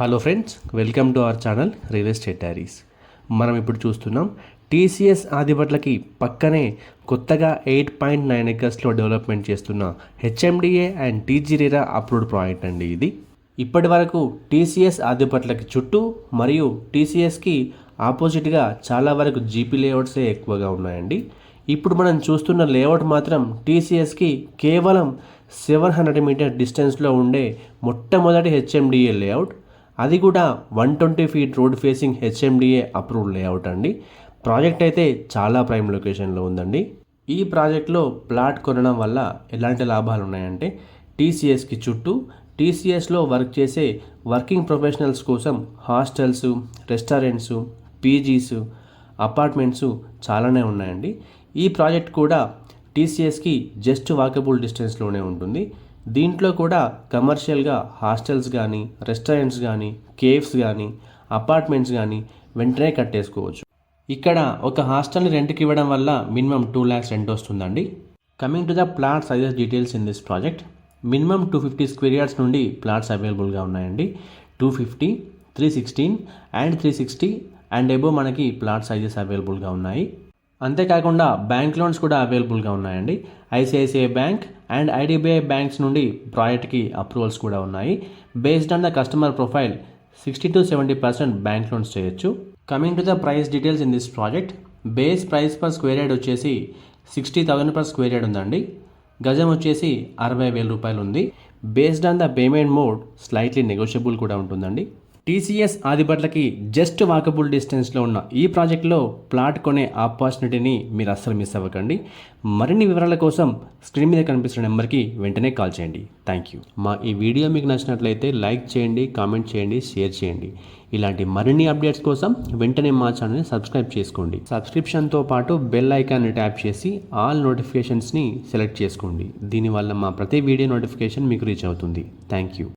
Hello friends, welcome to our channel real estate diaries. మనం ఇప్పుడు చూస్తున్నాం టీసీఎస్ ఆదిబట్లకి పక్కనే కొత్తగా 8.9 ఎకర్స్లో డెవలప్మెంట్ చేస్తున్న HMDA and TG RERA approved project అండి ఇది. ఇప్పటి వరకు టీసీఎస్ ఆదిబట్లకి చుట్టూ మరియు టీసీఎస్కి ఆపోజిట్గా చాలా వరకు జీపీ లేఅవుట్సే ఎక్కువగా ఉన్నాయండి. ఇప్పుడు మనం చూస్తున్న లేఅవుట్ మాత్రం టీసీఎస్కి కేవలం 700 మీటర్ డిస్టెన్స్లో ఉండే మొట్టమొదటి హెచ్ఎండిఏ లేఅవుట్. అది కూడా 120 feet road facing HMDA approved layout అండి. ప్రాజెక్ట్ అయితే చాలా ప్రైమ్ లొకేషన్లో ఉందండి. ఈ ప్రాజెక్ట్లో ప్లాట్ కొనడం వల్ల ఎలాంటి లాభాలు ఉన్నాయంటే, టీసీఎస్కి చుట్టూ టీసీఎస్లో వర్క్ చేసే వర్కింగ్ ప్రొఫెషనల్స్ కోసం హాస్టల్స్, రెస్టారెంట్స్, పీజీస్, అపార్ట్మెంట్స్ చాలానే ఉన్నాయండి. ఈ ప్రాజెక్ట్ కూడా టీసీఎస్కి జస్ట్ వాకబుల్ డిస్టెన్స్లోనే ఉంటుంది. దీంట్లో కూడా కమర్షియల్గా హాస్టల్స్ కానీ, రెస్టారెంట్స్ కానీ, కేఫ్స్ కానీ, అపార్ట్మెంట్స్ కానీ వెంటనే కట్టేసుకోవచ్చు. ఇక్కడ ఒక హాస్టల్ని రెంట్కి ఇవ్వడం వల్ల మినిమం 2 lakhs రెంట్ వస్తుందండి. Coming to the plot sizes details in this project, minimum 250 square yards నుండి ప్లాట్స్ అవైలబుల్గా ఉన్నాయండి. 250, 316 అండ్ 360 అండ్ ఎబో మనకి ప్లాట్ సైజెస్ అవైలబుల్గా ఉన్నాయి. అంతేకాకుండా బ్యాంక్ లోన్స్ కూడా అవైలబుల్గా ఉన్నాయండి. ICICI bank and IDBI banks నుండి ప్రాజెక్ట్కి అప్రూవల్స్ కూడా ఉన్నాయి. Based on the customer profile 60 to 70% bank loans చేయొచ్చు. Coming to the price details in this project, base price per square yard వచ్చేసి 60,000 per స్క్వేర్ యార్డ్ ఉందండి. గజం వచ్చేసి 60,000 రూపాయలు ఉంది. Based on the payment mode slightly negotiable కూడా ఉంటుందండి. TCS ఆదిబట్లకి just walkable డిస్టెన్స్లో ఉన్న ఈ ప్రాజెక్ట్లో ప్లాట్ కొనే ఆపర్చునిటీని మీరు అస్సలు మిస్ అవ్వకండి. మరిన్ని వివరాల కోసం స్క్రీన్ మీద కనిపిస్తున్న నెంబర్కి వెంటనే కాల్ చేయండి. Thank you. మా ఈ వీడియో మీకు నచ్చినట్లయితే లైక్ చేయండి, కామెంట్ చేయండి, షేర్ చేయండి. ఇలాంటి మరిన్ని అప్డేట్స్ కోసం వెంటనే మా ఛానల్ని సబ్స్క్రైబ్ చేసుకోండి. సబ్స్క్రిప్షన్తో పాటు బెల్ ఐకాన్ని ట్యాప్ చేసి ఆల్ నోటిఫికేషన్స్ని సెలెక్ట్ చేసుకోండి. దీనివల్ల మా ప్రతి వీడియో నోటిఫికేషన్ మీకు రీచ్ అవుతుంది. Thank you.